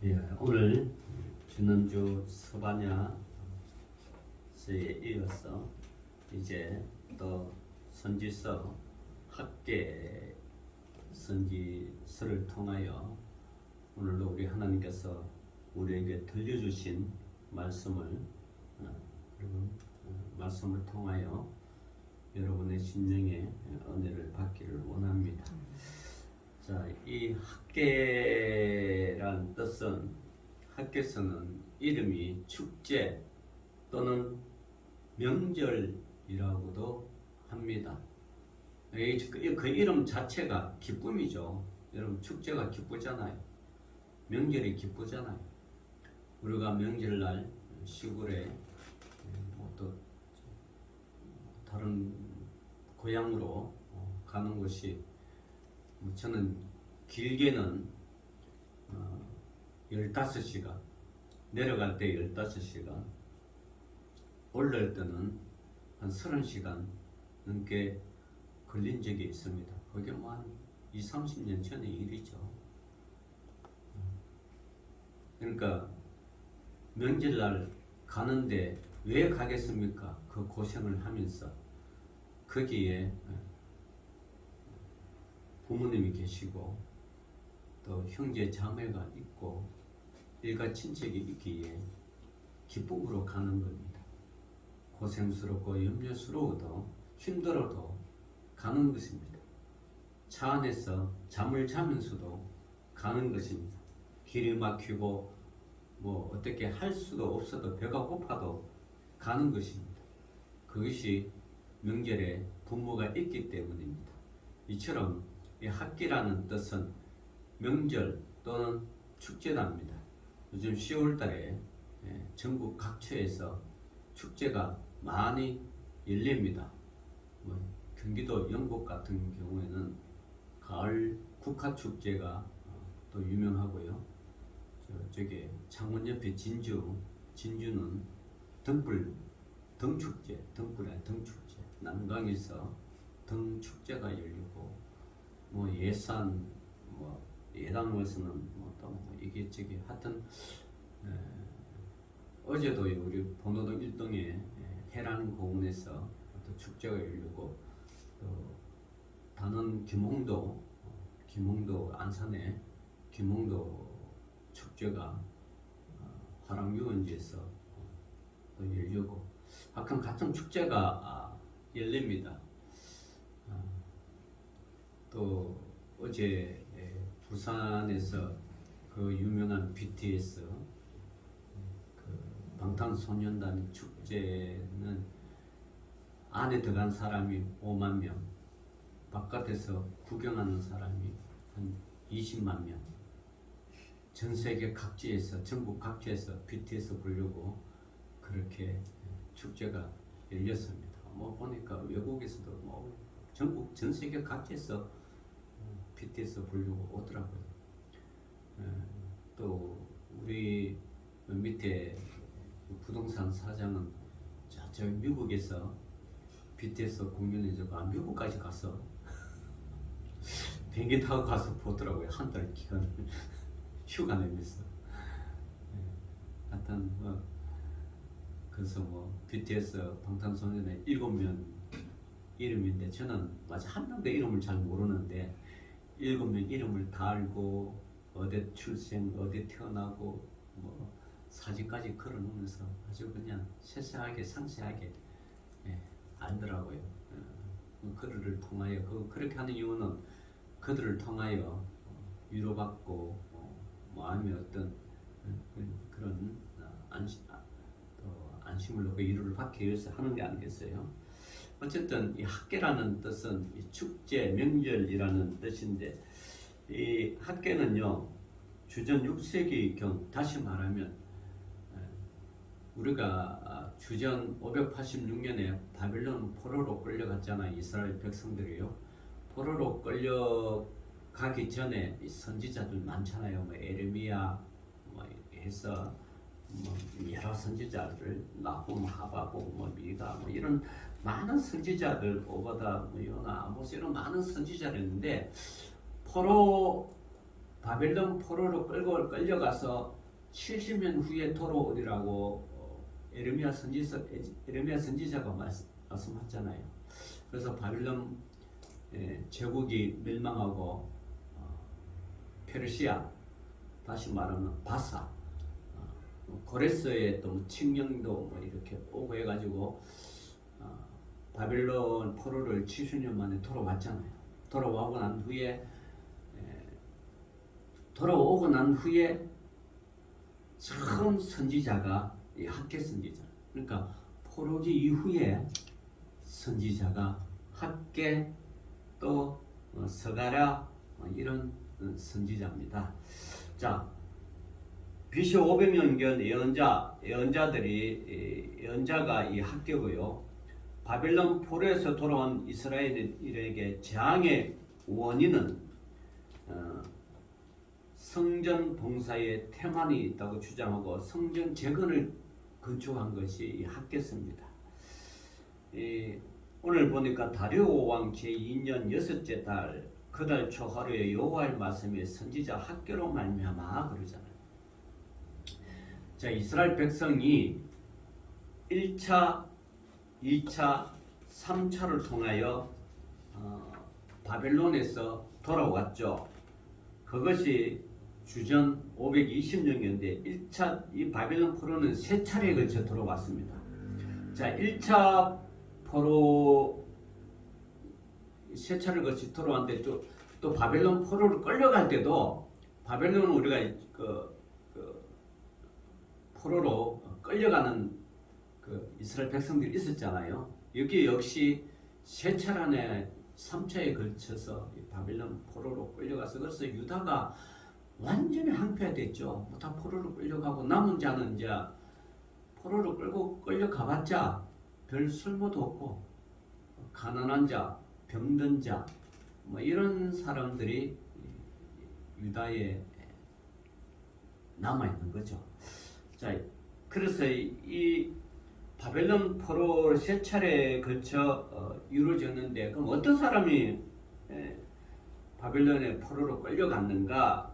예, 오늘 지난주 서반야서에 이어서 이제 또 선지서 학계 선지서를 통하여 오늘도 우리 하나님께서 우리에게 들려주신 말씀을 말씀을 통하여 여러분의 심령에 은혜를 받기를 원합니다. 자, 이 학계란 뜻은 학계서는 이름이 축제 또는 명절이라고도 합니다. 그 이름 자체가 기쁨이죠. 여러분 축제가 기쁘잖아요. 명절이 기쁘잖아요. 우리가 명절날 시골에 또 다른 고향으로 가는 것이 저는 길게는 15시간, 내려갈 때 15시간, 올라올 때는 한 30시간 넘게 걸린 적이 있습니다. 그게 뭐 한 20, 30년 전의 일이죠. 그러니까 명절날 가는데 왜 가겠습니까? 그 고생을 하면서 거기에 부모님이 계시고 또 형제 자매가 있고 일가 친척이 있기에 기쁨으로 가는 겁니다. 고생스럽고 염려스러워도 힘들어도 가는 것입니다. 차 안에서 잠을 자면서도 가는 것입니다. 길이 막히고 뭐 어떻게 할 수도 없어도 배가 고파도 가는 것입니다. 그것이 명절에 부모가 있기 때문입니다. 이처럼 이 학기라는 뜻은 명절 또는 축제랍니다. 요즘 10월달에 전국 각처에서 축제가 많이 열립니다. 경기도 영곡 같은 경우에는 가을 국화축제가 또 유명하고요. 저쪽에 창원 옆에 진주는 등축제, 등축제, 남강에서 등축제가 열리고 예산 예당에서는 이게 하여튼 어제도 우리 번호동 일동에 해란공원에서 또 축제가 열리고 또 다른 김홍도 안산에 김홍도 축제가 화랑유원지에서 또 열리고 하여튼 같은 축제가 열립니다. 또 어제 부산에서 그 유명한 BTS 그 방탄소년단 축제는 안에 들어간 사람이 5만 명, 바깥에서 구경하는 사람이 한 20만 명. 전 세계 각지에서 전국 각지에서 BTS 보려고 그렇게 축제가 열렸습니다. 보니까 외국에서도 전국 전 세계 각지에서 BTS 보려고 오더라고요. 또 우리 밑에 부동산 사장은 저 미국에서 BTS 공연해서 미국까지 가서 비행기 타고 가서 보더라고요. 한 달 기간 휴가 내면서. 하여튼 그래서 BTS 방탄소년단의 7명 이름인데 저는 아직 한 명도 이름을 잘 모르는데 7명 이름을 다 알고 어디 출생, 어디 태어나고 사진까지 걸어놓으면서 아주 그냥 세세하게 상세하게 알더라고요. 그들을 통하여 그렇게 하는 이유는 그들을 통하여 위로받고 마음의 어떤 그런 안심을 얻고 위로를 받기 위해서 하는 게 아니겠어요? 어쨌든 이 학계라는 뜻은 이 축제, 명절이라는 뜻인데 이 학계는요 주전 6세기경 다시 말하면 우리가 주전 586년에 바벨론 포로로 끌려갔잖아요. 이스라엘 백성들이요. 포로로 끌려가기 전에 이 선지자들 많잖아요. 에레미야 해서 여러 선지자들 나훔, 하박국, 미가 이런 많은 선지자들 오바다, 요나, 아모스 이런 많은 선지자를 했는데 포로 바벨론 포로로 끌려가서 70년 후에 돌아오리라고 에레미야 선지자가 말씀하잖아요. 그래서 바벨론 제국이 멸망하고 페르시아, 다시 말하면 바사, 고레스의 또 칙령도 뭐 이렇게 오고 해가지고 바벨론 포로를 70년 만에 돌아왔잖아요. 돌아오고 난 후에 처음 선지자가 이 학개 선지자. 그러니까 포로기 이후에 선지자가 학개 또 서가랴 이런 선지자입니다. 자, BC 500년경 예언자가 이 학개고요. 바벨론 포로에서 돌아온 이스라엘에게 재앙의 원인은 성전 봉사에 태만이 있다고 주장하고 성전 재건을 건축한 것이 이 학개서입니다. 오늘 보니까 다리오 왕 제2년 6째 달 그달 초 하루에 여호와의 말씀이 선지자 학개로 말미암아 그러잖아요. 자, 이스라엘 백성이 1차, 2차, 3차를 통하여 바벨론에서 돌아왔죠. 그것이 주전 520년인데 1차 이 바벨론 포로는 3차례에 걸쳐 돌아왔습니다. 자, 1차 포로 3차를 걸쳐 돌아왔는데 또 바벨론 포로를 끌려갈 때도 바벨론은 우리가 포로로 끌려가는 이스라엘 백성들이 있었잖아요. 여기 역시 3차례 3차에 걸쳐서 바벨론 포로로 끌려가서 그래서 유다가 완전히 항폐됐죠. 다 포로로 끌려가고 남은 자는 이제 포로로 끌려가봤자 별 쓸모도 없고 가난한 자, 병든 자 뭐 이런 사람들이 유다에 남아있는 거죠. 자, 그래서 이 바벨론 포로 3차례에 걸쳐 이루어졌는데 그럼 어떤 사람이 바벨론의 포로로 끌려갔는가?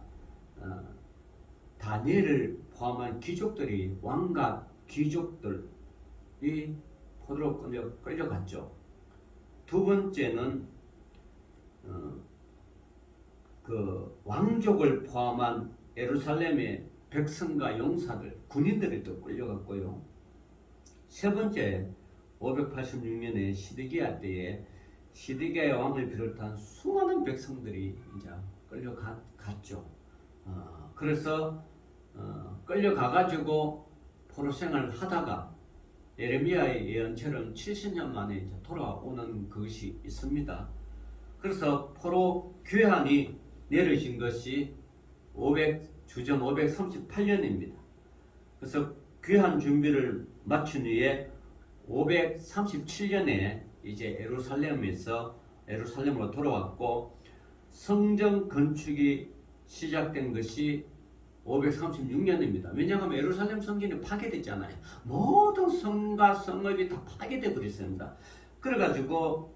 다니엘을 포함한 귀족들이 왕과 귀족들이 포로로 끌려갔죠. 두 번째는 그 왕족을 포함한 예루살렘의 백성과 용사들, 군인들이 또 끌려갔고요. 세 번째, 586년에 시드기야 때에 시드기야 왕을 비롯한 수많은 백성들이 이제 끌려갔죠. 그래서 끌려가가지고 포로 생활을 하다가 예레미야의 예언처럼 70년 만에 이제 돌아오는 것이 있습니다. 그래서 포로 괴한이 내려진 것이 주전 538년입니다. 그래서 귀한 준비를 마친 후에 537년에 이제 예루살렘으로 돌아왔고 성전 건축이 시작된 것이 536년입니다. 왜냐하면 예루살렘 성전이 파괴됐잖아요. 모든 성과 성읍이 다 파괴되어 버렸습니다. 그래가지고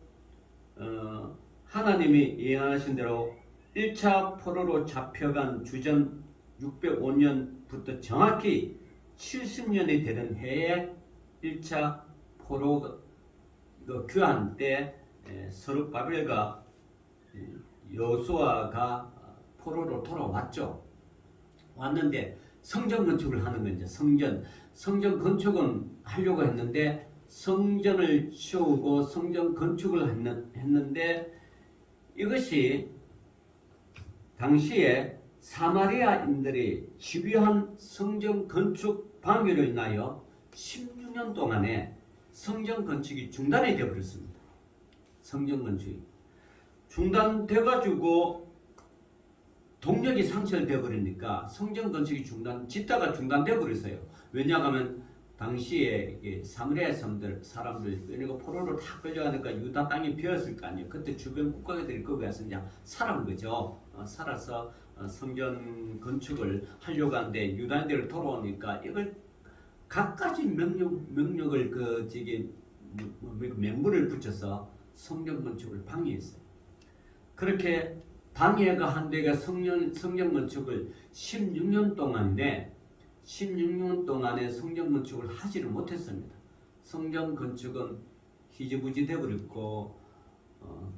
하나님이 예언하신 대로 1차 포로로 잡혀간 주전 605년부터 정확히 70년이 되는 해에 1차 포로 귀환 때 스룹바벨과 여호수아가 포로로 돌아왔죠. 왔는데 성전 건축을 하는 거죠. 성전 건축은 하려고 했는데 성전을 치우고 성전 건축을 했는데 이것이 당시에 사마리아인들이 집요한 성전 건축 방해로 인하여 16년 동안에 성전 건축이 중단이 되어 버렸습니다. 성전 건축이 중단돼가지고 동력이 상실되어 버리니까 성전 건축이 짓다가 중단되어 버렸어요. 왜냐하면 당시에 이게 사마리아 사람들 그리고 포로로 다 끌려가니까 유다 땅이 비었을 거 아니에요. 그때 주변 국가들이 거기 가서 그냥 살아온 거죠. 살아서 성전 건축을 하려고 하는데 유다인들이 돌아오니까 이걸 갖가지 명령을 맹물을 붙여서 성전 건축을 방해했어요. 그렇게 방해가 한 대가 성전 건축을 16년 동안에 성전 건축을 하지를 못했습니다. 성전 건축은 희지부지 되어버렸고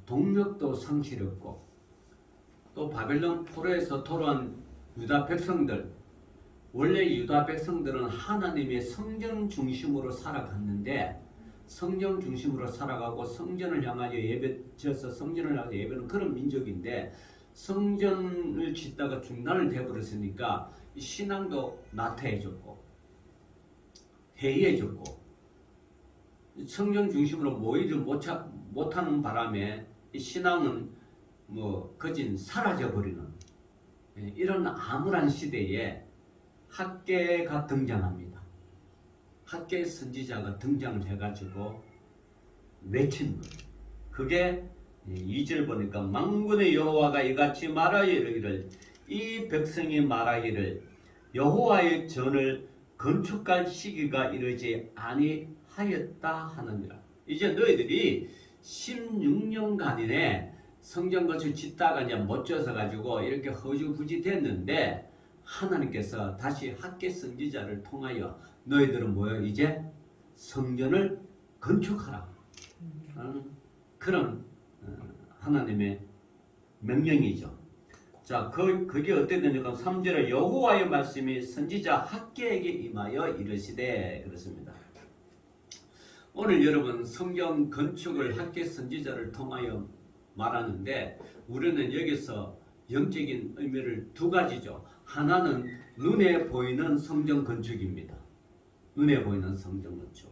동력도 상실했고 또 바벨론 포로에서 돌아온 유다 백성들, 원래 유다 백성들은 하나님의 성전 중심으로 살아갔는데 성전 중심으로 살아가고 성전을 향하여 예배지어서 성전을 향하여 예배는 그런 민족인데 성전을 짓다가 중단을 되어버렸으니까 신앙도 나태해졌고 해이해졌고 성전 중심으로 모이를 못하는 바람에 이 신앙은 거진 사라져버리는 이런 암울한 시대에 학계가 등장합니다. 학계 선지자가 등장을 해가지고 외친 거예요. 그게 2절 보니까 만군의 여호와가 이같이 말하여 이르기를 이 백성이 말하기를 여호와의 전을 건축할 시기가 이르지 아니하였다 하느니라. 이제 너희들이 16년간이네 성전 건축 짓다가 이제 못 져서 가지고 이렇게 허주부지 됐는데 하나님께서 다시 학계 선지자를 통하여 너희들은 뭐요? 이제 성전을 건축하라. 그런 하나님의 명령이죠. 자, 그게 어떻게 되냐면 3절에 여호와의 말씀이 선지자 학계에게 임하여 이르시되 그렇습니다. 오늘 여러분 성경 건축을 학계 선지자를 통하여 말하는데 우리는 여기서 영적인 의미를 두 가지죠. 하나는 눈에 보이는 성전 건축입니다. 눈에 보이는 성전 건축.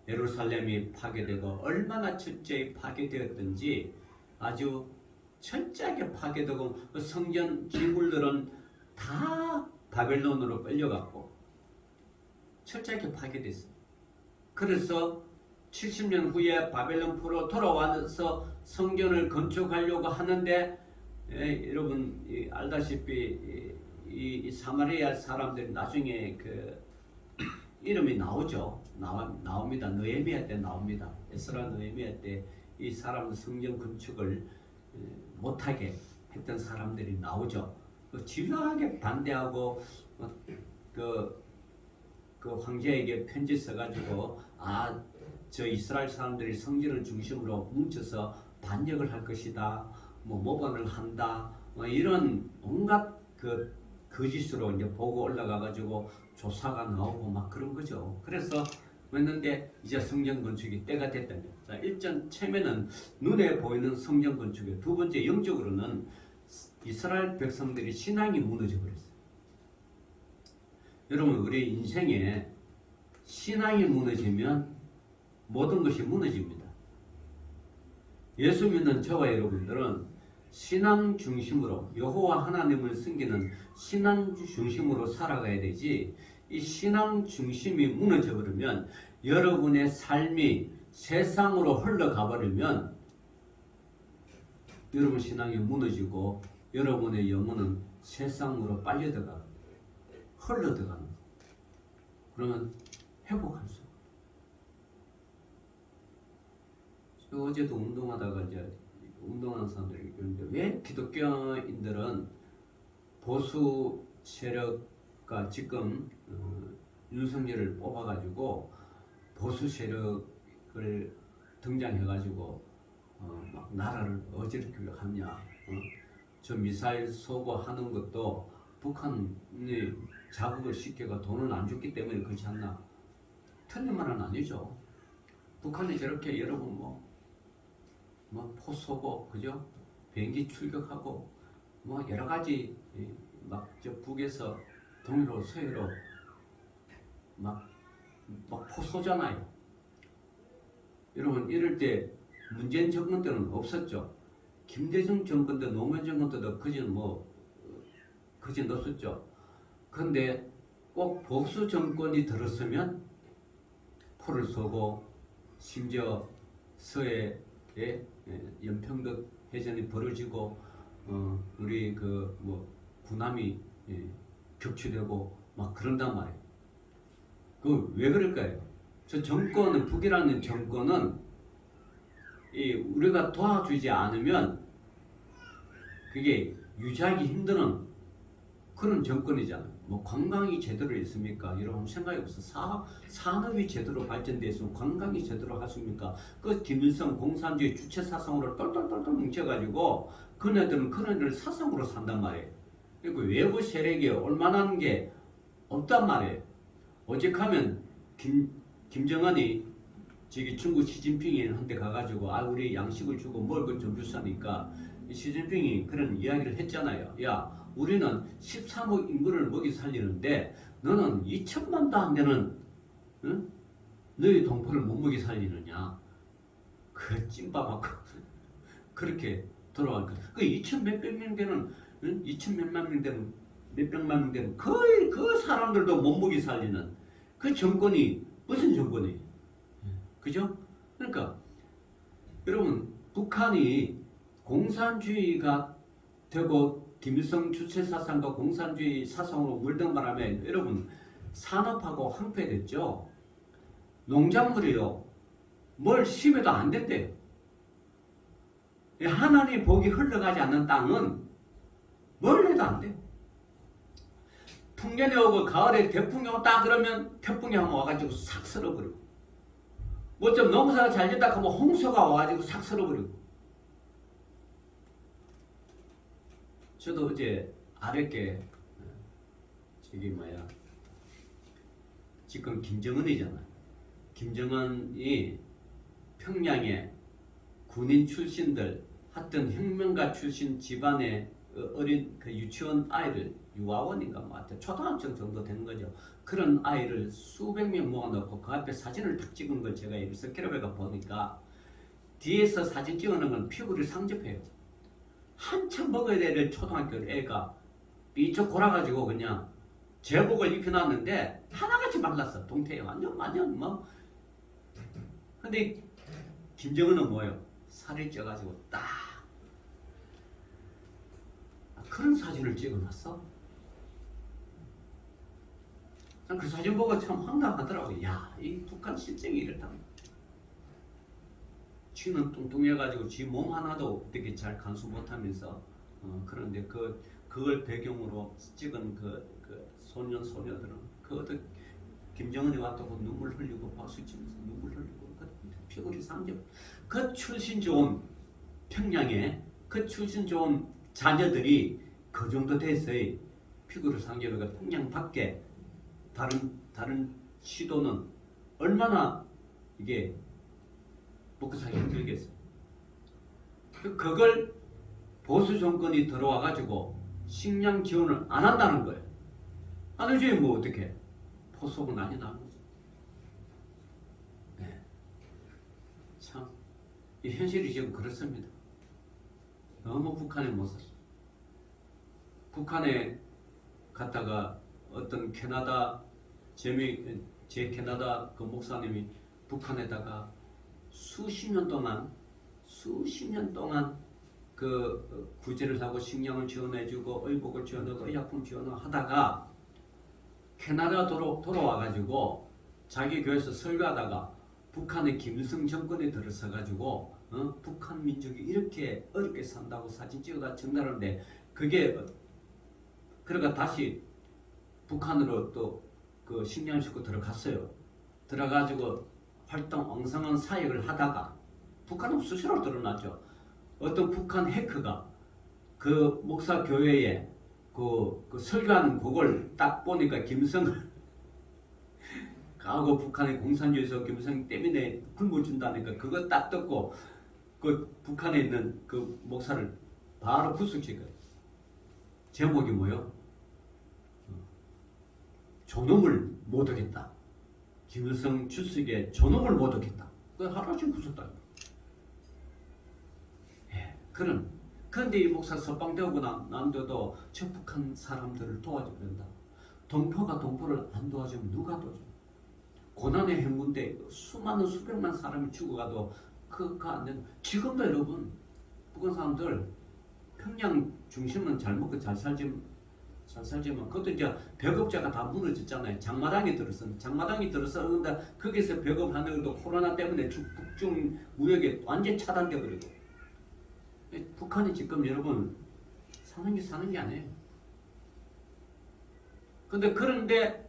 예루살렘이 파괴되고 얼마나 철저히 파괴되었든지 아주 철저하게 파괴되고 성전 기물들은 다 바벨론으로 끌려갔고 철저하게 파괴됐습니다. 그래서 70년 후에 바벨론 포로 돌아와서 성전을 건축하려고 하는데 여러분 알다시피 이 사마리아 사람들이 나중에 그 이름이 나오죠. 나옵니다. 느헤미야 때 나옵니다. 에스라 느헤미야 때 이 사람 성전 건축을 못하게 했던 사람들이 나오죠. 집요하게 반대하고 그 황제에게 편지 써가지고 저 이스라엘 사람들이 성전을 중심으로 뭉쳐서 반역을 할 것이다. 모반을 한다. 이런 온갖 그 거짓으로 이제 보고 올라가가지고 조사가 나오고 막 그런 거죠. 그래서 했는데 이제 성전 건축이 때가 됐다는 거예요. 자, 1전 체면은 눈에 보이는 성전 건축이에요. 두 번째 영적으로는 이스라엘 백성들이 신앙이 무너져 버렸어요. 여러분 우리 인생에 신앙이 무너지면 모든 것이 무너집니다. 예수 믿는 저와 여러분들은 신앙 중심으로 여호와 하나님을 섬기는 신앙 중심으로 살아가야 되지 이 신앙 중심이 무너져 버리면 여러분의 삶이 세상으로 흘러가 버리면 여러분 신앙이 무너지고 여러분의 영혼은 세상으로 빨려들어가 흘러들어가는 그러면 회복할 수 없어요. 어제도 운동하다가 이제 운동하는 사람들이 그런데 왜 기독교인들은 보수 세력가 지금 윤석열을 뽑아가지고 보수 세력을 등장해가지고 막 나라를 어지럽히려 하냐? 저 미사일 쏘고하는 것도 북한이 자극을 시켜가 돈을 안 줬기 때문에 그렇지 않나? 틀린 말은 아니죠. 북한이 저렇게 여러분 포 쏘고 그죠? 비행기 출격하고 여러 가지 막 저 북에서 동해로 서해로 막 포 쏘잖아요. 여러분 이럴 때 문재인 정권 때는 없었죠. 김대중 정권 때 노무현 정권 때도 그진 넣었었죠. 그런데 꼭 보수 정권이 들었으면 포를 쏘고 심지어 서해에 연평도 해전이 벌어지고 우리 군함이 격추되고 막 그런단 말이에요. 그 왜 그럴까요? 저 정권은 북이라는 정권은 우리가 도와주지 않으면 그게 유지하기 힘든 그런 정권이잖아요. 뭐 관광이 제대로 있습니까? 이런 생각이 없어. 산업이 제대로 발전돼 있으면 관광이 제대로 하십니까? 그 김일성 공산주의 주체 사상으로 똘똘똘똘 뭉쳐가지고 그네들은 그런 애들 사상으로 산단 말이에요. 그리고 외부 세력이 올만한 게 없단 말이에요. 오직하면 김정은이 저기 중국 시진핑이 한테 가가지고 우리 양식을 주고 뭘 그 좀 주사니까 시진핑이 그런 이야기를 했잖아요. 야, 우리는 13억 인구를 먹이 살리는데 너는 2천만도 안 되는 너희 동포를 못 먹이 살리느냐? 그 찐빠맞고 그렇게 돌아가니까 그 2천 몇백 명 되는 2천 몇만 명 되는 몇백만 명 되는 거의 그 사람들도 못 먹이 살리는 그 정권이 무슨 정권이? 그죠? 그러니까 여러분 북한이 공산주의가 되고 김일성 주체 사상과 공산주의 사상으로 물든 바람에 여러분 산업하고 황폐됐죠. 농작물이요. 뭘 심어도 안 된대요. 하나님 복이 흘러가지 않는 땅은 뭘 해도 안 돼요. 풍년이 오고 가을에 태풍이 왔다 그러면 태풍이 한번 와가지고 싹 쓸어버리고 뭐 좀 농사가 잘 된다 하면 홍수가 와가지고 싹 쓸어버리고. 저도 어제 아랫게 저기 뭐야 지금 김정은이잖아. 김정은이 평양에 군인 출신들 하여튼 혁명가 출신 집안의 어린 그 유치원 아이를 유아원인가 뭐 하여튼 초등학생 정도 되는 거죠. 그런 아이를 수백 명 모아놓고 그 앞에 사진을 탁 찍은 걸 제가 여기서 캐러베가 보니까 뒤에서 사진 찍어놓은 건 피부를 상접해요. 한참 먹어야 될 초등학교 애가 삐쩍 골아가지고 그냥 제복을 입혀놨는데 하나같이 말랐어. 동태에 완전 뭐. 근데 김정은은 뭐예요? 살이 쪄가지고 딱 그런 사진을 찍어놨어. 그 사진 보고 참 황당하더라고. 야, 이 북한 실정이 이렇다. 쥐는 뚱뚱해가지고 쥐 몸 하나도 어떻게 잘 간수 못하면서 그런데 그걸 배경으로 찍은 그 소녀들은 어떤 김정은이 왔다고 눈물 흘리고 박수 치면서 눈물 흘리고 피골이 상접. 그 출신 좋은 평양에 그 출신 좋은 자녀들이 그 정도 됐어요. 피골이 상접해가 평양 밖에 다른 시도는 얼마나 이게 먹고 살기 힘들겠어. 그걸 보수 정권이 들어와가지고 식량 지원을 안 한다는 거예요. 안 해줘야 뭐 어떻게 포석은 많이 나는 거죠. 네. 참, 이 현실이 지금 그렇습니다. 너무 북한에 못 살아. 북한에 갔다가 어떤 캐나다 제 캐나다 그 목사님이 북한에다가 수십 년 동안 그 구제를 하고 식량을 지원해주고 의복을 지원하고 의약품 지원을 하다가 캐나다 돌아와가지고 자기 교회에서 설교하다가 북한의 김일성 정권에 들어서가지고 북한 민족이 이렇게 어렵게 산다고 사진 찍어다 전달하는데 그게 그러니까 다시 북한으로 또 그 식량을 싣고 들어갔어요. 들어가지고 활동 엉성한 사역을 하다가 북한은 수시로 드러났죠. 어떤 북한 해커가 그 목사 교회에 그 설교하는 곡을 딱 보니까 김일성을 가고 북한의 공산주의에서 김일성 때문에 굶어준다니까 그거 딱 듣고 그 북한에 있는 그 목사를 바로 구속시켜요. 제목이 뭐요? 존엄을 못 하겠다. 김일성 주석의 존엄을 못 하겠다. 그 하루아침 구속다. 예, 그런데 이 목사 석방되고 난데도 저 북한 사람들을 도와줘야 된다. 동포가 동포를 안 도와주면 누가 도와줘? 고난의 행군데 수많은 수백만 사람이 죽어가도 그거 안 되는. 지금도 여러분 북한 사람들 평양 중심은 잘 먹고 잘 살지만 그것도 이제 배급자가 다 무너졌잖아요. 장마당이 들어서 그런데 거기서 배급하는 것도 코로나 때문에 북중 무역이 완전 차단돼 버리고 북한이 지금 여러분 사는 게 아니에요. 그런데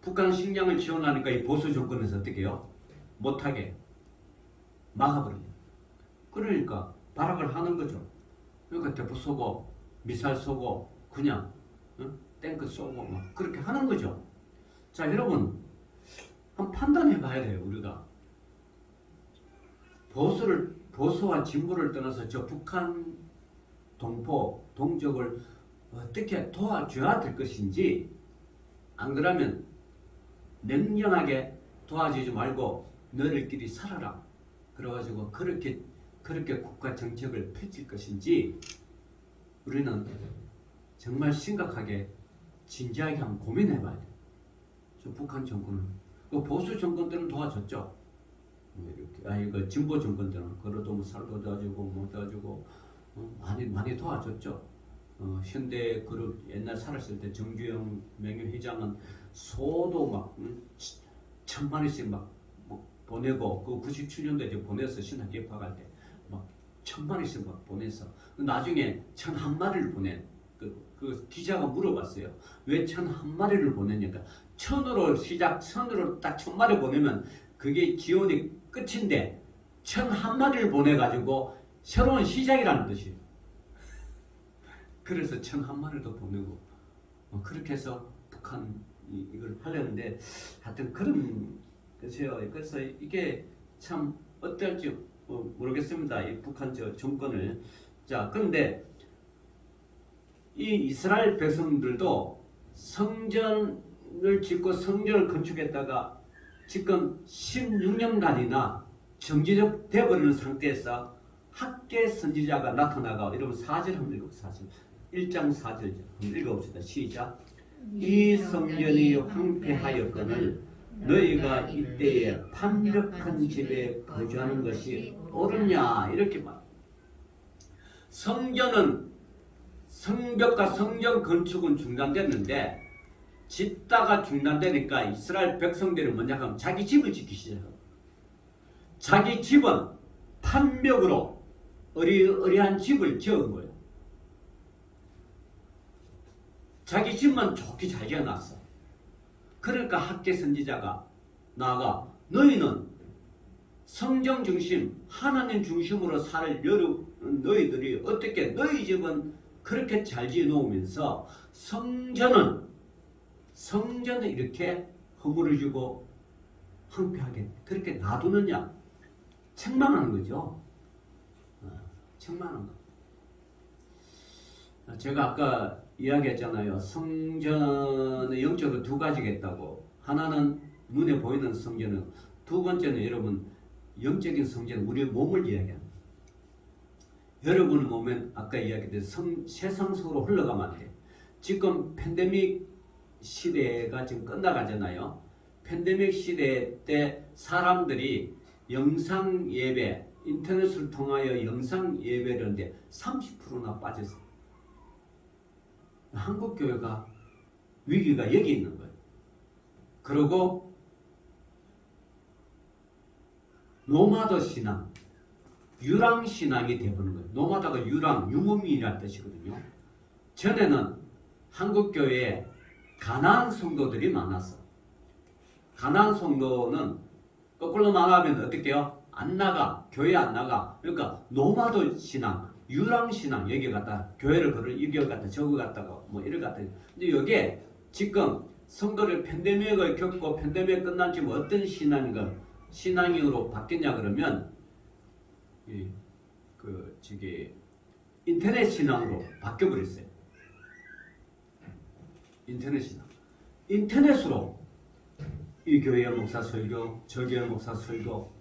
북한 식량을 지원하니까 이 보수 정권에서 어떻게 해요? 못하게 막아버립니다. 그러니까 발악을 하는 거죠. 그러니까 대포 쏘고 미사일 쏘고 그냥 탱크 쏘고 막 그렇게 하는 거죠. 자, 여러분 한번 판단해 봐야 돼요. 우리가 보수와 진보를 떠나서 저 북한 동포 동족을 어떻게 도와줘야 될 것인지, 안 그러면 냉정하게 도와주지 말고 너희들끼리 살아라 그래가지고 그렇게 국가 정책을 펼칠 것인지, 우리는 정말 심각하게 진지하게 한번 고민해 봐야 돼요. 저 북한 정권은 그 보수 정권들은 도와줬죠. 이렇게 이거 진보 정권들은 그래도 뭐 살도 도와주고 뭐 도와주고 많이 도와줬죠. 현대 그룹 옛날 살았을 때 정주영 명예회장은 소도 막 1,000마리씩 막 보내고, 그 97년도에 이제 보내서 신학 개파할 때 막 1,000마리씩 막 보내서 나중에 1,001마리를 보낸 그 기자가 물어봤어요. 왜 1,001마리를 보냈냐니까 1,000으로 딱 1,000마리 보내면 그게 지원이 끝인데 1,001마리를 보내가지고 새로운 시작이라는 뜻이에요. 그래서 1,001마리도 보내고 그렇게 해서 북한 이걸 하려는데, 하여튼 그런 것이에요. 그래서 이게 참 어떨지 모르겠습니다. 이 북한 정권을. 자, 그런데 이 이스라엘 백성들도 성전을 짓고 성전을 건축했다가 지금 16년간이나 정지적 되어버리는 상태에서 학계 선지자가 나타나가 이러면 4절 한번 읽어봅시다. 1장 4절 한번 읽어봅시다. 시작. 이 성전이 황폐하였거늘 너희가 이때에 판벽한 집에 거주하는 것이 옳으냐, 이렇게 말. 성전은 성벽과 성전 건축은 중단됐는데 짓다가 중단되니까 이스라엘 백성들이 뭐냐 하면 자기 집을 지키기 시작합니다. 자기 집은 판벽으로 어리어리한 집을 지은 거예요. 자기 집만 좋게 잘 지어놨어. 그러니까 학계 선지자가 나아가 너희는 성경 중심, 하나님 중심으로 살 너희들이 어떻게 너희 집은 그렇게 잘 지어놓으면서 성전은 이렇게 허물어지고 황폐하게 그렇게 놔두느냐, 책망하는 거죠. 책망하는 거. 제가 아까 이야기했잖아요. 성전의 영적으로 두 가지가 있다고. 하나는 눈에 보이는 성전은, 두 번째는 여러분 영적인 성전은 우리의 몸을 이야기합니다. 여러분의 몸은 아까 이야기했듯이 세상 속으로 흘러가면 안 돼. 지금 팬데믹 시대가 지금 끝나가잖아요. 팬데믹 시대 때 사람들이 영상 예배, 인터넷을 통하여 영상 예배를 하는데 30%나 빠졌어요. 한국 교회가 위기가 여기 있는 거예요. 그리고 노마드 신앙, 유랑 신앙이 되어버는 거예요. 노마드가 유목민이라는 뜻이거든요. 전에는 한국 교회에 가나안 성도들이 많았어. 가나안 성도는 거꾸로 말하면 어떻게 해요? 안 나가, 교회 안 나가. 그러니까 노마드 신앙, 유랑 신앙, 여기 갔다 교회를 걸을 이겨 갔다 저거 갔다가 뭐 이래 갔다. 근데 여기에 지금 선거를 팬데믹을 겪고 팬데믹 끝난 지금 어떤 신앙으로 바뀌냐 그러면 인터넷 신앙으로 바뀌어 버렸어요. 인터넷 신앙. 인터넷으로 이 교회 목사 설교, 저 교회 목사 설교.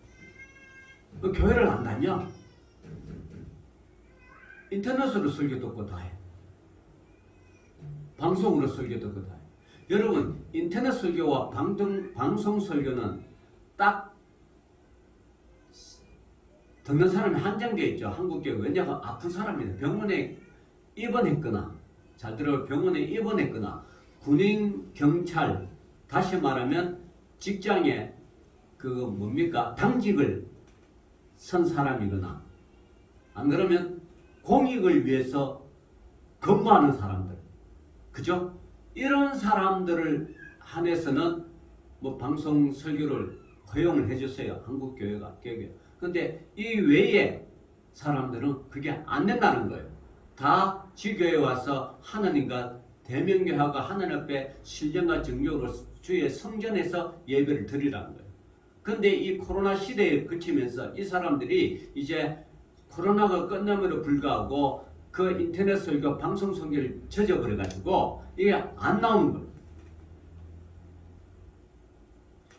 그 교회를 안 다녀. 인터넷으로 설교 듣고 다 해. 방송으로 설교 듣고 다 해. 여러분, 인터넷 설교와 방송 설교는 딱 듣는 사람이 한정되어 있죠. 한국교회. 왜냐하면 아픈 사람이다. 병원에 입원했거나, 잘 들어, 병원에 입원했거나, 군인, 경찰, 다시 말하면 직장에 당직을 선 사람이거나, 안 그러면 공익을 위해서 근무하는 사람들, 그죠? 이런 사람들을 한해서는 뭐 방송 설교를 허용을 해줬어요. 한국교회가. 근데 이 외에 사람들은 그게 안 된다는 거예요. 다 지교에 와서 하나님과 대면교하고 하나님 앞에 신령과 정력으로 주의 성전에서 예배를 드리라는 거예요. 근데 이 코로나 시대에 그치면서 이 사람들이 이제 코로나가 끝남에도 불구하고 그 인터넷 설교, 방송 설교를 젖어버려가지고 이게 안 나오는 거예요.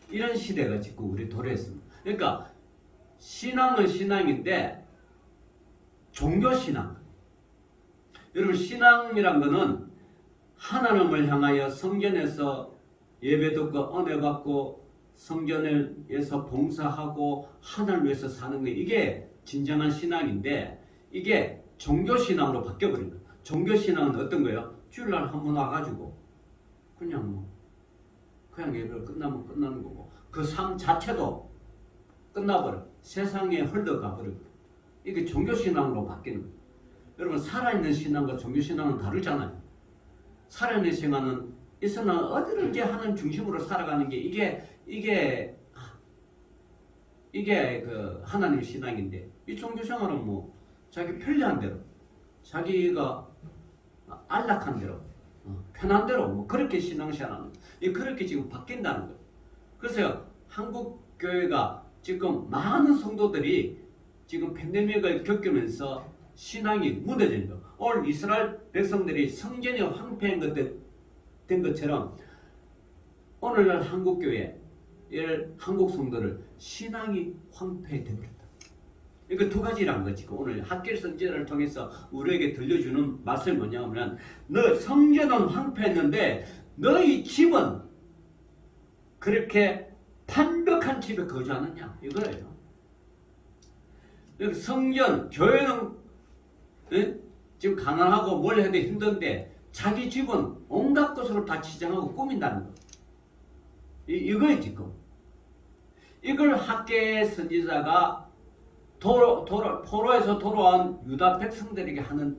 이런 시대가 지금 우리 도래했습니다. 그러니까 신앙은 신앙인데 종교신앙. 여러분 신앙이란 거는 하나님을 향하여 성전에서 예배 듣고 은혜 받고 성전에서 봉사하고 하나님을 위해서 사는 거 이게 진정한 신앙인데 이게 종교신앙으로 바뀌어버린 거예요. 종교신앙은 어떤 거예요? 주일날 한 번 와가지고 그냥 예배를 끝나면 끝나는 거고 그 삶 자체도 끝나버려. 세상에 흘러가버려. 이게 종교신앙으로 바뀌는 거예요. 여러분 살아있는 신앙과 종교신앙은 다르잖아요. 살아있는 신앙은 이 신앙은 어디든지 하나님 중심으로 살아가는 게 이게 그 하나님 신앙인데 이 종교생활은 뭐 자기 편리한 대로 자기가 안락한 대로 편한 대로 뭐 그렇게 신앙생활하는 그렇게 지금 바뀐다는 거예요. 그래서 한국 교회가 지금 많은 성도들이 지금 팬데믹을 겪으면서 신앙이 무너진 거. 오늘 이스라엘 백성들이 성전이 황폐된 것처럼 오늘날 한국 교회, 한국 성도를 신앙이 황폐되어버렸다. 이거 두 가지라는 거지. 지금 오늘 학계 성전을 통해서 우리에게 들려주는 말씀이 뭐냐면 너 성전은 황폐했는데 너희 집은 그렇게 판벽한 집에 거주하느냐 이거예요. 성전, 교회는 지금 가난하고 뭘 해도 힘든데 자기 집은 온갖 것으로 다 치장하고 꾸민다는 거. 이거예요 지금. 이걸 학계 선지자가 포로에서 돌아온 유다 백성들에게 하는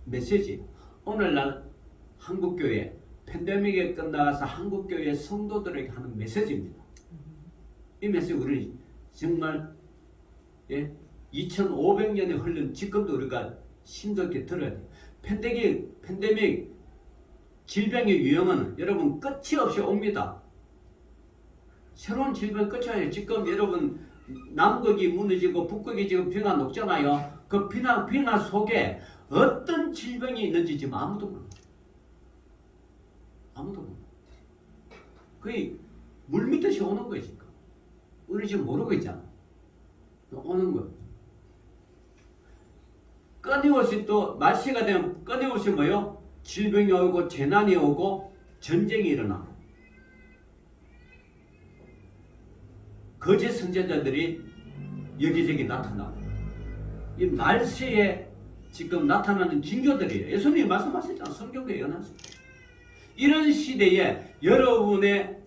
메시지. 오늘날 한국교회 팬데믹에 끝나가서 한국교회 성도들에게 하는 메시지입니다. 이 메시지 우리는 정말 2500년이 흘른 지금도 우리가 심도있게 들어야 돼요. 팬데믹 질병의 유형은 여러분 끝이 없이 옵니다. 새로운 질병 끝이 아니에요. 지금 여러분 남극이 무너지고 북극이 지금 빙하 녹잖아요. 그 빙하 속에 어떤 질병이 있는지 지금 아무도 몰라요. 아무도 몰라요. 거의 물밑듯이 오는 거예요 지금. 우리 지금 모르고 있잖아. 오는 거예요. 끊임없이 또 날씨가 되면 끊임없이 뭐요? 질병이 오고 재난이 오고 전쟁이 일어나고 거짓 선지자들이 여기저기 나타나고 이 말세에 지금 나타나는 징조들이에요. 예수님이 말씀하셨잖아요. 성경에 예언하셨죠. 이런 시대에 여러분의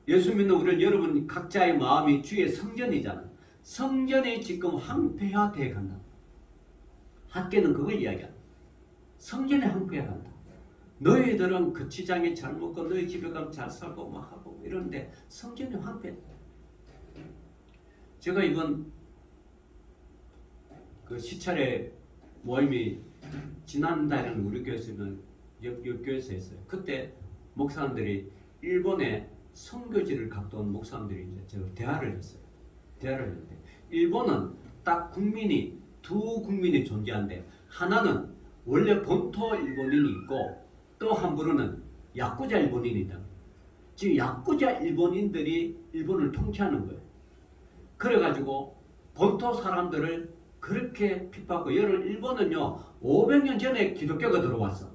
예수 믿는 우리는 여러분 각자의 마음이 주의 성전이잖아요. 성전이 지금 황폐화되어 간다. 학계는 그걸 이야기한다. 성전이 황폐화간다. 너희들은 그 지장에 잘 먹고 너희 집에 가면 잘 살고 막 하고 이러는데 성전이 황폐. 제가 이번 그 시찰의 모임이 지난달에는 우리 교회에서 옆 교회에서 했어요. 그때 목사님들이 일본에 선교지를 갔다 온 목사님들이 이제 제가 대화를 했어요. 대화를 했는데 일본은 딱 두 국민이 존재한데 하나는 원래 본토 일본인이 있고 또 한 부류는 야쿠자 일본인이다. 지금 야쿠자 일본인들이 일본을 통치하는 거예요. 그래가지고 본토 사람들을 그렇게 핍박하고 일본은요 500년 전에 기독교가 들어왔어.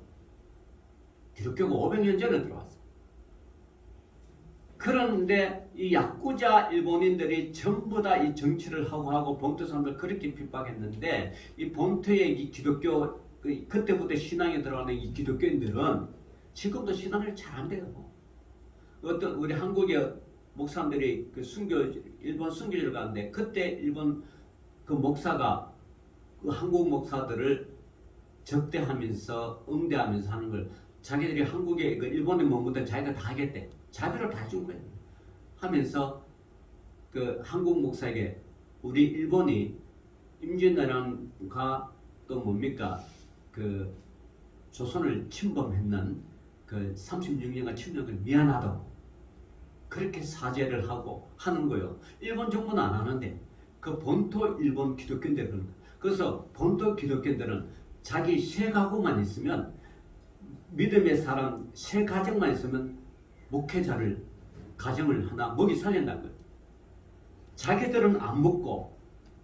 기독교가 500년 전에 들어왔어. 그런데 이 야쿠자 일본인들이 전부 다 이 정치를 하고 본토 사람들 그렇게 핍박했는데 이 본토의 이 기독교 그때부터 신앙에 들어가는 이 기독교인들은 지금도 신앙을 잘 안 돼요. 어떤 우리 한국의 목사님들이 그 일본 순교를 가는데 그때 일본 그 목사가 그 한국 목사들을 적대하면서 응대하면서 하는 걸 자기들이 한국에 그 일본에 머무던 자기가 다 하겠대. 자비로 다 준 거예요. 하면서 그 한국 목사에게 우리 일본이 임진왜란과 또 뭡니까 그 조선을 침범했는 그 36년간 침략을 미안하다고 그렇게 사죄를 하고 하는 거예요. 일본 정부는 안 하는데 그 본토 일본 기독교인들은 그래서 본토 기독교인들은 자기 세 가구만 있으면 믿음의 사람 세 가정만 있으면 목회자를 가정을 하나 먹이 살린다는 거예요. 자기들은 안 먹고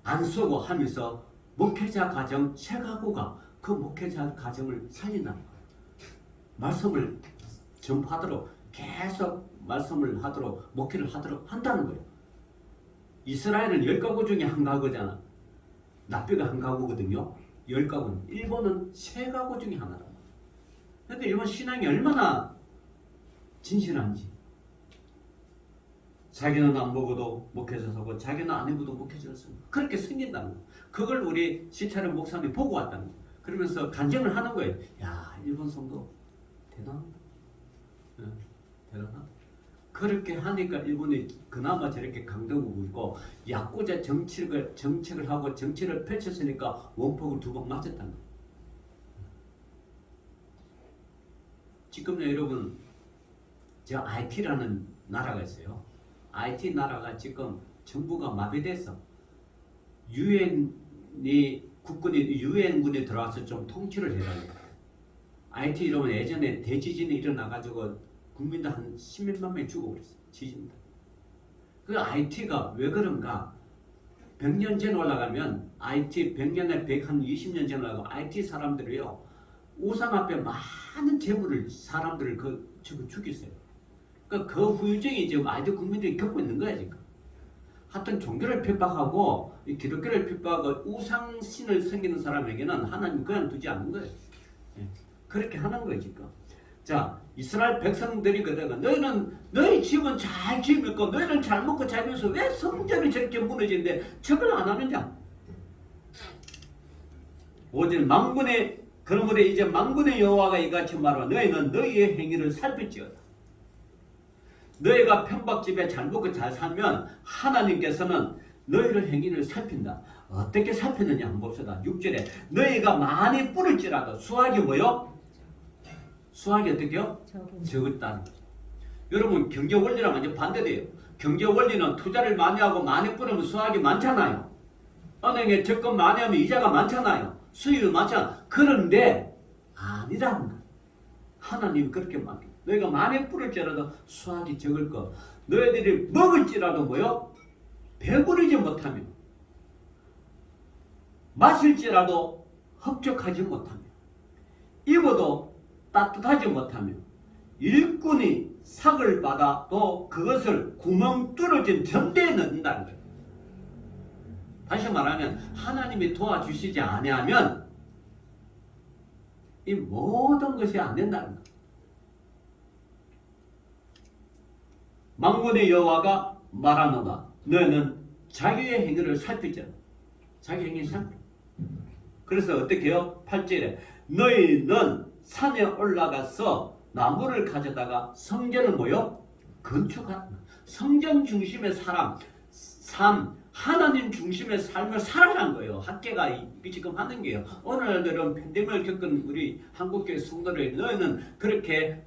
안 쓰고 하면서 목회자 가정 세 가구가 그 목회자 가정을 살린다는 거예요. 말씀을 전파하도록 계속 말씀을 하도록 목회를 하도록 한다는 거예요. 이스라엘은 10가구 중에 한 가구잖아. 납비가 한 가구거든요. 10가구는. 일본은 3가구 중에 하나다. 그런데 일본 신앙이 얼마나 진실한지. 자기는 안 먹어도 목회자 서고 자기는 안 입어도 목회자를 쓰고 그렇게 생긴다는 거예요. 그걸 우리 시차련 목사님이 보고 왔다는 거예요. 그러면서 간증을 하는 거예요. 야, 일본 성도 대단하다. 대단하다. 그렇게 하니까 일본이 그나마 저렇게 강대국이고 있고 약고자 정책을 하고 정치를 펼쳤으니까 원폭을 2번 맞았다는 거예요. 지금 여러분 저 IT라는 나라가 있어요. IT 나라가 지금 정부가 마비돼서 국군이 유엔군이 들어와서 좀 통치를 해달래요. IT 이러면 예전에 대지진이 일어나가지고 국민들 한 10몇만 명이 죽어버렸어요. 지진다. 그 IT가 왜 그런가? 100년 전 올라가면 IT 100년에 120년 전 올라가면 IT 사람들이요. 우상 앞에 많은 재물을 사람들을 지금 죽였어요. 그러니까 그 후유증이 지금 IT 국민들이 겪고 있는 거야 지금. 하여튼 종교를 핍박하고 기독교를 핍박하고 우상신을 섬기는 사람에게는 하나님 그냥 두지 않는 거예요. 그렇게 하는 거예요 지금. 자, 이스라엘 백성들이 그러다가 너희 집은 잘 지었고 너희는 잘 먹고 잘 입어서 왜 성전이 저렇게 무너지는데 저걸 안 하느냐? 오직 그러므로 이제 만군의 여호와가 이같이 말하라. 너희는 너희의 행위를 살필지어다. 너희가 편박집에 잘 먹고 잘 살면 하나님께서는 너희를 행위를 살핀다. 어떻게 살피느냐 한번 봅시다. 6절에 너희가 많이 뿌릴지라도 수확이 뭐요? 수확이 어떻게요? 적었다는 거죠. 여러분 경제 원리랑 완전 반대돼요. 경제 원리는 투자를 많이 하고 많이 뿌리면 수확이 많잖아요. 은행에 적금 많이 하면 이자가 많잖아요. 수익이 많잖아. 그런데 아니라는 거예요. 하나님이 그렇게 말해요. 너희가 많이 뿌릴지라도 수확이 적을 것. 너희들이 먹을지라도 뭐요? 배부르지 못하며 마실지라도 흡족하지 못하며 입어도 따뜻하지 못하며 일꾼이 삭을 받아도 그것을 구멍 뚫어진 전대에 넣는다는 거예요. 다시 말하면 하나님이 도와주시지 아니하면 이 모든 것이 안 된다는 거예요. 만군의 여호와가 말하노라. 너희는 자기의 행위를 살피자. 자기 행위를 살피. 그래서 어떻게 해요? 8절에 너희는 산에 올라가서 나무를 가져다가 성전을 뭐요? 건축하라. 성전 중심의 삶, 하나님 중심의 삶을 살아가는 거예요. 학계가 지금 하는 게요. 오늘날은 팬데믹을 겪은 우리 한국교회 성도들 너희는 그렇게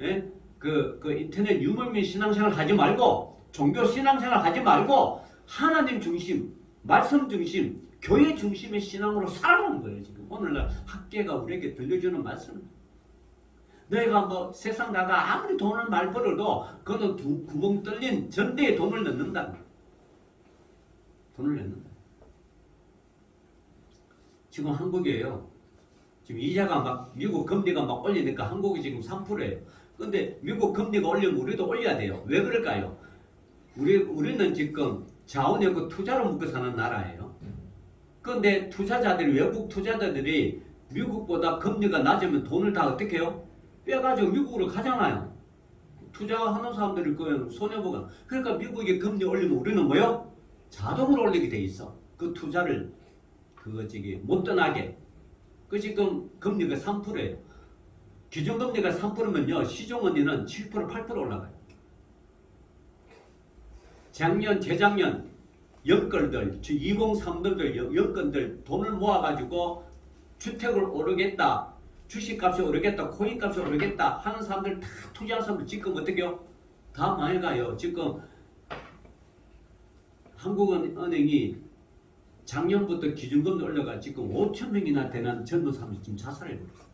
그 인터넷 유목민 신앙생활 하지 말고 종교 신앙생활 하지 말고 하나님 중심, 말씀 중심, 교회 중심의 신앙으로 살아가는 거예요. 지금 오늘날 학계가 우리에게 들려주는 말씀. 너희가 뭐 세상 나가 아무리 돈을 많이 벌어도 그거는 구멍 뚫린 전대에 돈을 넣는다. 돈을 넣는다. 지금 한국이에요. 지금 이자가 막 미국 금리가 막 올리니까 한국이 지금 3%예요. 근데 미국 금리가 올리면 우리도 올려야 돼요. 왜 그럴까요? 우리는 지금 자원이 없고 투자로 먹고 사는 나라예요. 그런데 투자자들이 외국 투자자들이 미국보다 금리가 낮으면 돈을 다 어떻게 해요? 빼가지고 미국으로 가잖아요. 투자하는 사람들이 그냥 손해보가. 그러니까 미국이 금리 올리면 우리는 뭐요? 자동으로 올리게 돼 있어. 그 투자를 못 떠나게 그 지금 금리가 3%예요. 기준금리가 3%면요. 시중은행은 7%, 8% 올라가요. 작년, 재작년 연끌들, 2030들 연건들 돈을 모아가지고 주택을 오르겠다, 주식값이 오르겠다, 코인값이 오르겠다 하는 사람들 다 투자한 사람들 지금 어떻게 해요? 다 망해가요. 지금 한국은행이 작년부터 기준금리 올려가 지금 5천 명이나 되는 젊은 사람들이 지금 자살해버렸어요.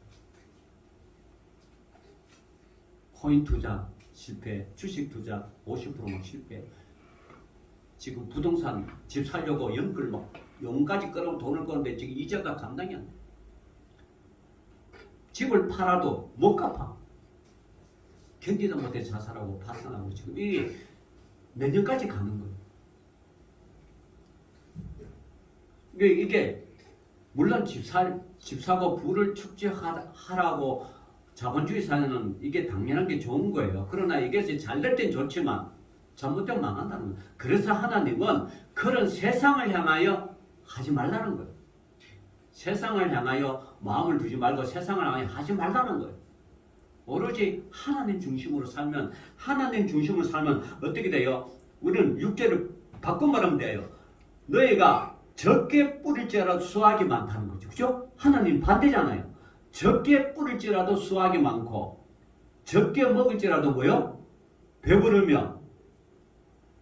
코인 투자 실패, 주식 투자 50%막 실패. 지금 부동산 집 살려고 연끌 막 용까지 끌어 돈을 거는데 지금 이자가 감당이 안 돼. 집을 팔아도 못 갚아. 견디도 못해 자살하고 파산하고 지금 이게 몇 년까지 가는 거예요. 이게 물론 집 사고 부를 축제하라고 자본주의 사회는 이게 당연한 게 좋은 거예요. 그러나 이게 잘 될 땐 좋지만 잘못되면 망한다는 거예요. 그래서 하나님은 그런 세상을 향하여 하지 말라는 거예요. 세상을 향하여 마음을 두지 말고 세상을 향하여 하지 말라는 거예요. 오로지 하나님 중심으로 살면, 하나님 중심으로 살면 어떻게 돼요? 우리는 육체를 바꿔 말하면 돼요. 너희가 적게 뿌릴지라도 수확이 많다는 거죠. 그죠? 하나님 반대잖아요. 적게 뿌릴지라도 수확이 많고 적게 먹을지라도 뭐요? 배부르며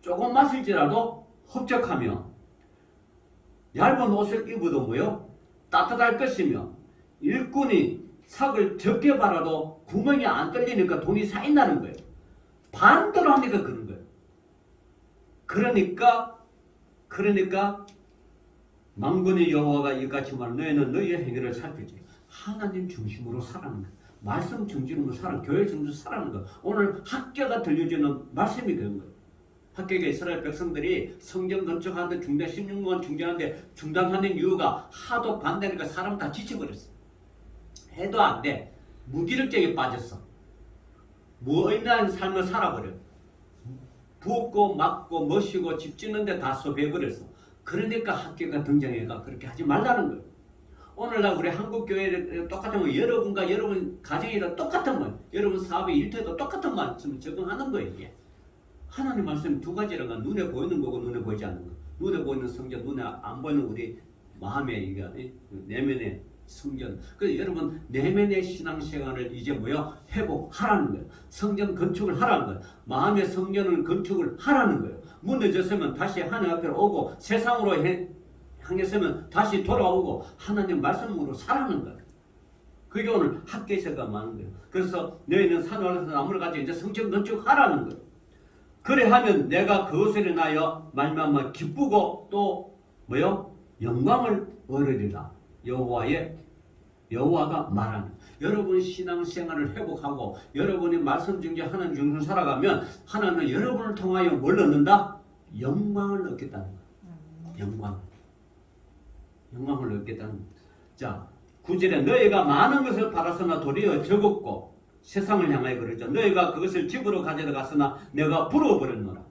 조금 마실지라도 흡족하며 얇은 옷을 입어도 뭐요? 따뜻할 것이며 일꾼이 삭을 적게 발아도 구멍이 안 뚫리니까 돈이 쌓인다는 거예요. 반대로 하니까 그런 거예요. 그러니까 만군의 여호와가 이같이 말 너희는 너희의 행위를 살피지 하나님 중심으로 살아가는 거예요. 말씀 중심으로 살아가는 거예요. 교회 중심으로 살아가는 거예요. 오늘 학교가 들려주는 말씀이 그런 거예요. 학교가 이스라엘 백성들이 성전 건축하는데 중단 16년 중단하는데 중단하는 이유가 하도 반대니까 사람 다 지쳐버렸어. 해도 안 돼. 무기력증에 빠졌어. 무의미한 삶을 살아버려. 붓고 막고 멋이고 집 짓는데 다 소비해버렸어. 그러니까 학교가 등장해가 그렇게 하지 말라는 거예요. 오늘날 우리 한국교회에 똑같은 거 여러분과 여러분 가정이랑 똑같은 거예요. 여러분 사업의 일터에도 똑같은 말씀을 적용하는 거예요. 이게. 하나님 말씀 두 가지라가 눈에 보이는 거고 눈에 보이지 않는 거. 눈에 보이는 성전, 눈에 안 보이는 우리 마음의 이게 내면의 성전. 그래서 여러분 내면의 신앙생활을 이제 뭐야? 회복하라는 거예요. 성전 건축을 하라는 거예요. 마음의 성전을 건축을 하라는 거예요. 무너졌으면 다시 하나님 앞으로 오고 세상으로 향했으면 다시 돌아오고 하나님 말씀으로 살아가는 거예요. 그게 오늘 학교에서가 많은 거예요. 그래서 너희는 산 올라서 나무를 가지고 이제 성전 건축하라는 거예요. 그래 하면 내가 그것을 인하여 말미암아 기쁘고 또 뭐요? 영광을 얻으리라. 여호와가 말하는 여러분 신앙생활을 회복하고 여러분이 말씀 중에 하나님 중심으로 살아가면 하나님은 여러분을 통하여 뭘 얻는다? 영광을 얻겠다는 거예요. 영광을 얻겠다는 거예요. 자, 9절에 너희가 많은 것을 팔았으나 도리어 적었고 세상을 향하여 그러죠. 너희가 그것을 집으로 가져갔으나 내가 부러워버렸노라.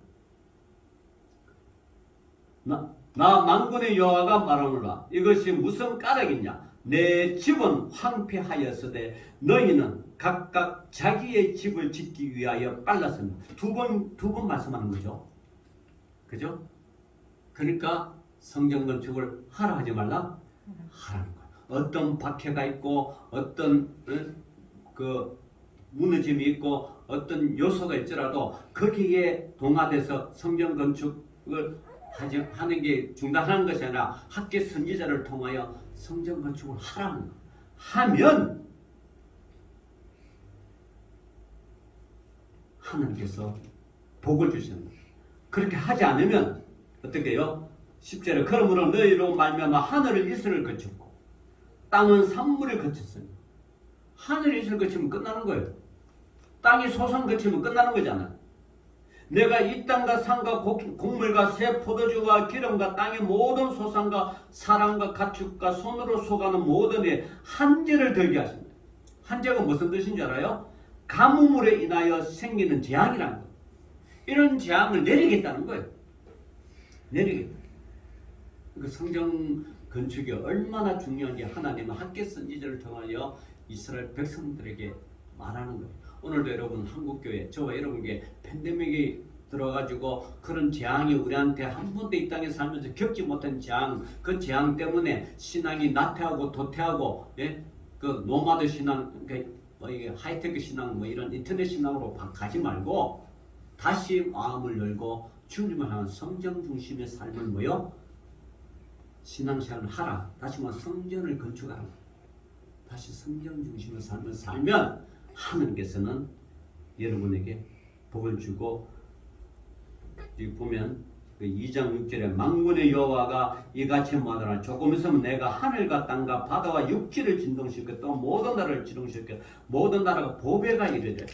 나 만군의 여호와가 말하노라. 이것이 무슨 까닭이냐? 내 집은 황폐하였으되 너희는 각각 자기의 집을 짓기 위하여 빨랐습니다. 두 번 말씀하는 거죠. 그죠? 그러니까 성전 건축을 하라 하지 말라? 하라는 거예요. 어떤 박해가 있고 어떤 그 무너짐이 있고 어떤 요소가 있더라도 거기에 동화돼서 성전 건축을 하는 게 중단하는 것이 아니라 학계 선지자를 통하여 성전 건축을 하라는 거. 하면 하나님께서 복을 주시는 거예요. 그렇게 하지 않으면 어떻게 해요? 10절에 그러므로 너희로 말미암아 하늘을 이슬을 거쳤고 땅은 산물을 거쳤으니 하늘이 이슬을 거치면 끝나는 거예요. 땅이 소산 거치면 끝나는 거잖아요. 내가 이 땅과 산과 곡물과 새 포도주와 기름과 땅의 모든 소산과 사람과 가축과 손으로 속하는 모든 에 한재를 들게 하십니다. 한재가 무슨 뜻인 줄 알아요? 가뭄으로 인하여 생기는 재앙이라는 거예요. 이런 재앙을 내리겠다는 거예요. 내리겠다. 그 성전 건축이 얼마나 중요한지 하나님은 학계 선지자를 통하여 이스라엘 백성들에게 말하는 거예요. 오늘도 여러분 한국교회 저와 여러분께 팬데믹이 들어가지고 그런 재앙이 우리한테 한 번도 이 땅에 살면서 겪지 못한 재앙, 그 재앙 때문에 신앙이 나태하고 도태하고, 예? 그 노마드 신앙, 뭐 이게 하이테크 신앙, 뭐 이런 인터넷 신앙으로 가지 말고 다시 마음을 열고 주님을 향한 성경 중심의 삶을 뭐요? 신앙생활을 하라. 다시 말해 성전을 건축하라. 다시 성경 중심의 삶을 살면 하나님께서는 여러분에게 복을 주고, 여기 보면 그 2장 6절에 만군의 여호와가 이같이 말하노라. 조금 있으면 내가 하늘과 땅과 바다와 육지를 진동시켜 또 모든 나라를 진동시켜 모든 나라가 보배가 이르되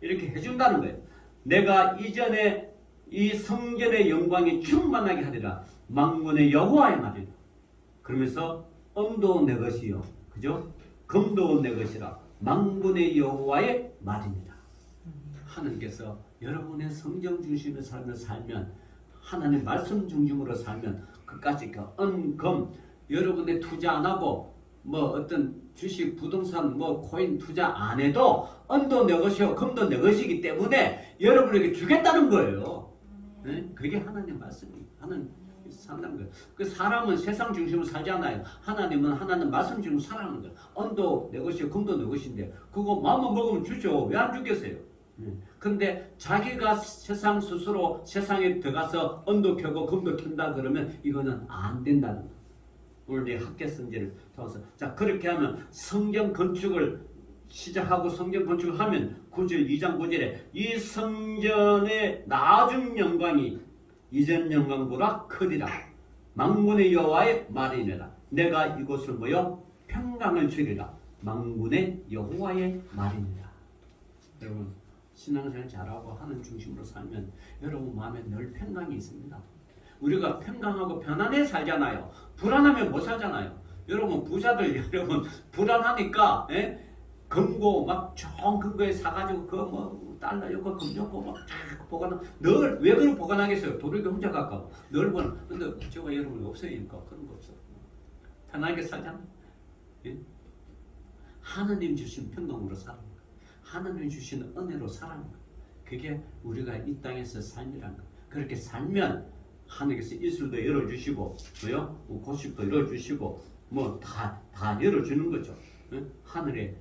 이렇게 해준다는 거예요. 내가 이전에 이 성전의 영광이 충만하게 하리라. 만군의 여호와의 말이라. 그러면서 엄도 내 것이요, 그죠? 금도 내 것이라. 만군의 여호와의 말입니다. 하나님께서 여러분의 성경 중심의 삶을 살면, 하나님 말씀 중심으로 살면, 그까짓 금, 여러분의 투자 안 하고 뭐 어떤 주식, 부동산, 뭐 코인 투자 안 해도 은도 내 것이요 금도 내 것이기 때문에 여러분에게 주겠다는 거예요. 네? 그게 하나님 말씀이에요. 하나님 산다는 거예요. 그 사람은 세상 중심으로 살잖아요. 하나님은 하나님 말씀 중심으로 살아가는 거예요. 은도 내 것이요 금도 내 것인데 그거 마음만 먹으면 주죠. 왜 안 주겠어요? 근데 자기가 세상 스스로 세상에 들어가서 은도 켜고 금도 켠다 그러면 이거는 안 된다는 거예요. 오늘 이 학계 선지를 통해서 자 그렇게 하면 성경 건축을 시작하고 성경 건축을 하면 9절 2장 9절에 이 성전의 나중 영광이 이전 영광보다 크리라. 만군의 여호와의 말이니라. 내가 이곳을 뭐요? 평강을 주리라. 만군의 여호와의 말이니라. 여러분 신앙생활 잘하고 하는 중심으로 살면 여러분 마음에 늘 평강이 있습니다. 우리가 평강하고 편안해 살잖아요. 불안하면 못 살잖아요. 여러분 부자들 여러분 불안하니까 금고 막 좋은 금고에 사가지고 그 뭐 달러 요거 금 요거 막 보관하 늘 왜 그걸 보관하겠어요? 도둑이 혼자 갈까 늘 보는. 근데 저와 여러분 없으니까 그런 거 없어. 편하게 살잖아. 예? 하나님 주신 평강으로 살아. 하나님 주신 은혜로 살아는 거. 그게 우리가 이 땅에서 삶이라는 거. 그렇게 살면 하나님께서 이슬도 열어주시고, 뭐요? 고식도 열어주시고, 뭐 다 열어주는 거죠. 하늘에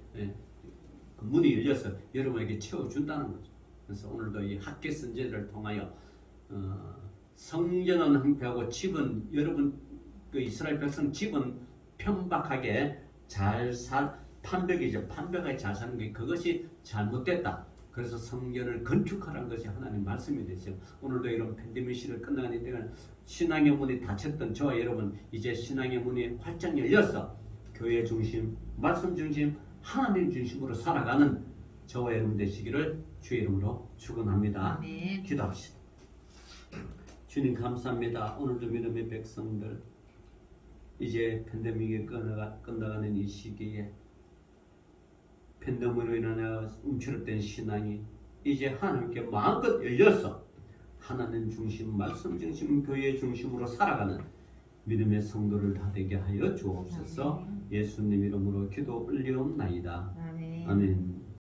문이 열려서 여러분에게 채워준다는 거죠. 그래서 오늘도 이 학계 선지자를 통하여 성전은 황폐하고 집은 여러분 그 이스라엘 백성 집은 편박하게 잘 판벽이죠. 판벽하게 잘 사는 게 그것이 잘못됐다. 그래서 성전을 건축하라는 것이 하나님 말씀이 되죠. 오늘도 이런 팬데믹 시를 끝나가는 때는 신앙의 문이 닫혔던 저와 여러분 이제 신앙의 문이 활짝 열려서 교회 중심, 말씀 중심, 하나님 중심으로 살아가는 저와 여러분 되시기를 주의 이름으로 축원합니다. 기도합시다. 주님 감사합니다. 오늘도 믿음의 백성들 이제 팬데믹이 끝나가는 이 시기에 팬데믹으로 인하여 움츠렸던 신앙이 이제 하나님께 마음껏 열려서 하나님 중심, 말씀 중심, 교회 중심으로 살아가는 믿음의 성도를 다 되게 하여 주옵소서. 예수님 이름으로 기도 올리옵나이다. 아멘.